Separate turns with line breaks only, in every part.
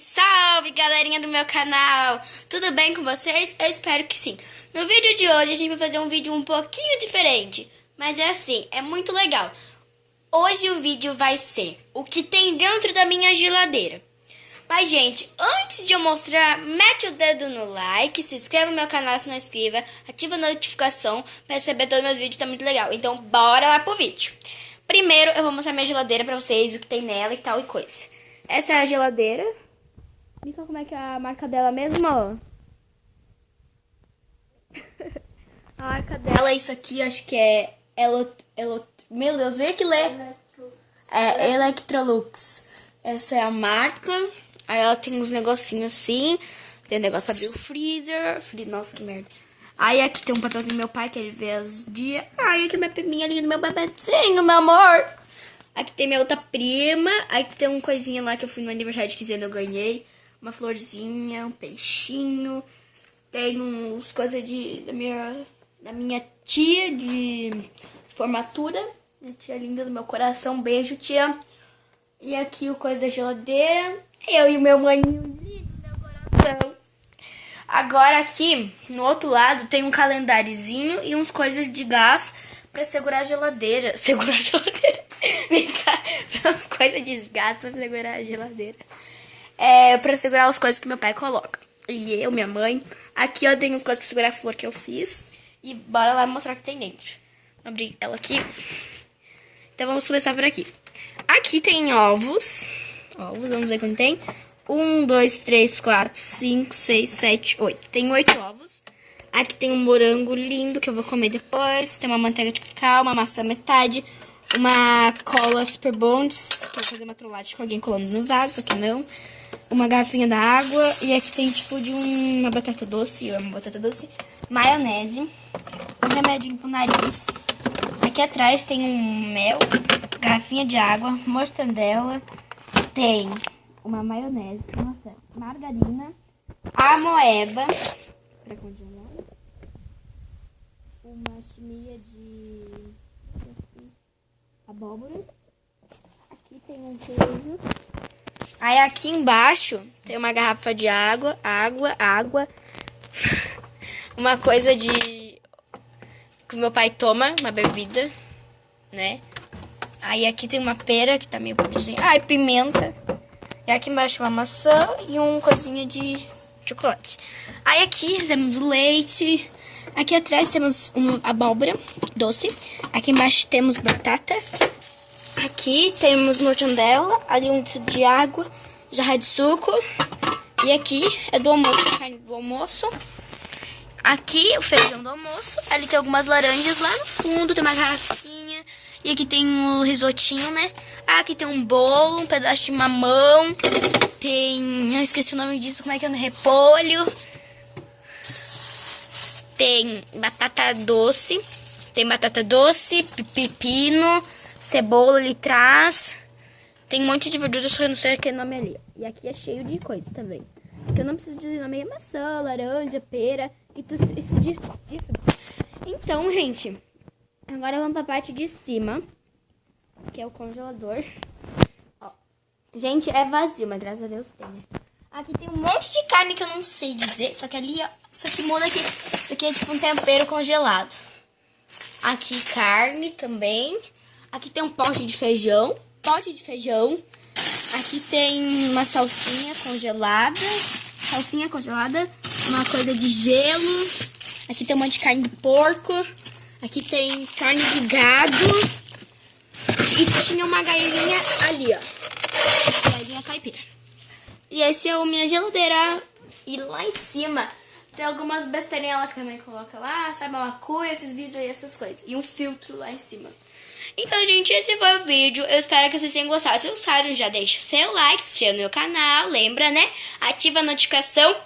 Salve, galerinha do meu canal! Tudo bem com vocês? Eu espero que sim. No vídeo de hoje a gente vai fazer um vídeo um pouquinho diferente, mas é assim, é muito legal. Hoje o vídeo vai ser o que tem dentro da minha geladeira. Mas, gente, antes de eu mostrar, mete o dedo no like, se inscreva no meu canal se não é inscreva, ativa a notificação para receber todos os meus vídeos, tá muito legal. Então, bora lá pro vídeo. Primeiro, eu vou mostrar minha geladeira pra vocês, o que tem nela e tal e coisa. Essa é a geladeira. Diga como é que é a marca dela mesmo, ó. A marca dela é isso aqui, acho que é... Meu Deus, vem aqui ler. É Electrolux. Essa é a marca. Aí ela tem uns negocinhos assim. Tem um negócio pra abrir o freezer. Nossa, que merda. Aí aqui tem um papelzinho do meu pai, que ele vê os dias. Aí aqui minha priminha ali do meu bebezinho, meu amor. Aqui tem minha outra prima. Aí tem uma coisinha lá que eu fui no aniversário de 15 anos, eu ganhei. Uma florzinha, um peixinho. Tem uns coisas da minha tia de formatura. Minha tia linda do meu coração. Beijo, tia. E aqui o coisa da geladeira. Eu e o meu maninho lindo do meu coração. Agora aqui, no outro lado, tem um calendáriozinho e uns coisas de gás pra segurar a geladeira. Segurar a geladeira? Vem cá, umas coisas de gás pra segurar a geladeira. Pra segurar as coisas que meu pai coloca. E eu, minha mãe. Aqui, ó, tem umas coisas pra segurar a flor que eu fiz. E bora lá mostrar o que tem dentro. Vou abrir ela aqui. Então vamos começar por aqui. Aqui tem ovos. Vamos ver quanto tem. 1, 2, 3, 4, 5, 6, 7, 8. Tem 8 ovos. Aqui tem um morango lindo que eu vou comer depois. Tem uma manteiga de cacau, uma maçã metade, uma cola Super Bonds, que eu vou fazer uma trollagem com alguém colando no vaso, aqui não. Uma garrafinha da água. E aqui tem tipo de uma batata doce, eu amo batata doce. Maionese. Um remedinho pro nariz. Aqui atrás tem um mel, garrafinha de água, mortandela. Tem uma maionese, nossa, margarina, amoeba pra congelar, uma chimia de abóbora, aqui tem um queijo, aí aqui embaixo tem uma garrafa de água, uma coisa que meu pai toma, uma bebida, né? Aí aqui tem uma pera que tá meio podrezinha. Ai, pimenta. E aqui embaixo uma maçã e uma coisinha de chocolate. Aí aqui temos o leite. Aqui atrás temos uma abóbora doce. Aqui embaixo temos batata. Aqui temos mortandela. Ali um litro de água. Jarra de suco. E aqui é do almoço, carne do almoço. Aqui o feijão do almoço. Ali tem algumas laranjas. Lá no fundo tem uma garrafinha. E aqui tem um risotinho, né? Aqui tem um bolo, um pedaço de mamão. Tem... eu esqueci o nome disso. Como é que é? Repolho. Tem batata doce. Tem batata doce, pepino, cebola ali atrás. Tem um monte de verdura, só eu não sei aquele nome ali. E aqui é cheio de coisa também. Que eu não preciso dizer nome. É maçã, laranja, pera e tudo isso disso. Então, gente... agora vamos pra parte de cima, que é o congelador. Ó. Gente, é vazio, mas graças a Deus tem, né? Aqui tem um monte de carne que eu não sei dizer, só que ali, ó, isso aqui muda aqui. Isso aqui é tipo um tempero congelado. Aqui congelado também. Aqui tem um pote de feijão. Aqui tem uma salsinha congelada. Uma coisa de gelo. Aqui tem um monte de carne de porco. Aqui tem carne de gado. E tinha uma galinha ali, ó. Galinha caipira. E esse é a minha geladeira. E lá em cima tem algumas besteirinhas lá que a minha mãe coloca lá. Sabe, uma cuia, esses vídeos e essas coisas. E um filtro lá em cima. Então, gente, esse foi o vídeo. Eu espero que vocês tenham gostado. Se gostaram, já deixa o seu like, se inscreva no meu canal. Lembra, né? Ativa a notificação.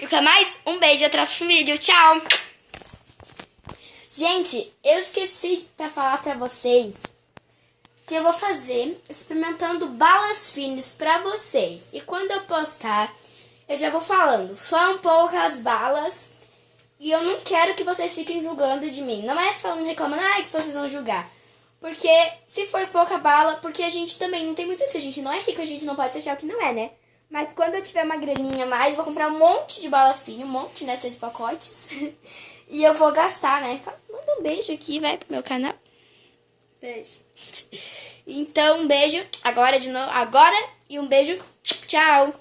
E o que mais? Um beijo, até o próximo vídeo. Tchau! Gente, eu esqueci pra falar pra vocês que eu vou fazer experimentando balas finas pra vocês. E quando eu postar, eu já vou falando. Foram poucas balas e eu não quero que vocês fiquem julgando de mim. Não é falando, reclamando, que vocês vão julgar. Porque se for pouca bala, porque a gente também não tem muito isso. A gente não é rico, a gente não pode achar o que não é, né? Mas quando eu tiver uma graninha a mais, vou comprar um monte de bala fina, um monte, né? 6 pacotes. E eu vou gastar, né? Manda um beijo aqui, vai pro meu canal.
Beijo.
Então, um beijo. Agora de novo. Agora e um beijo. Tchau.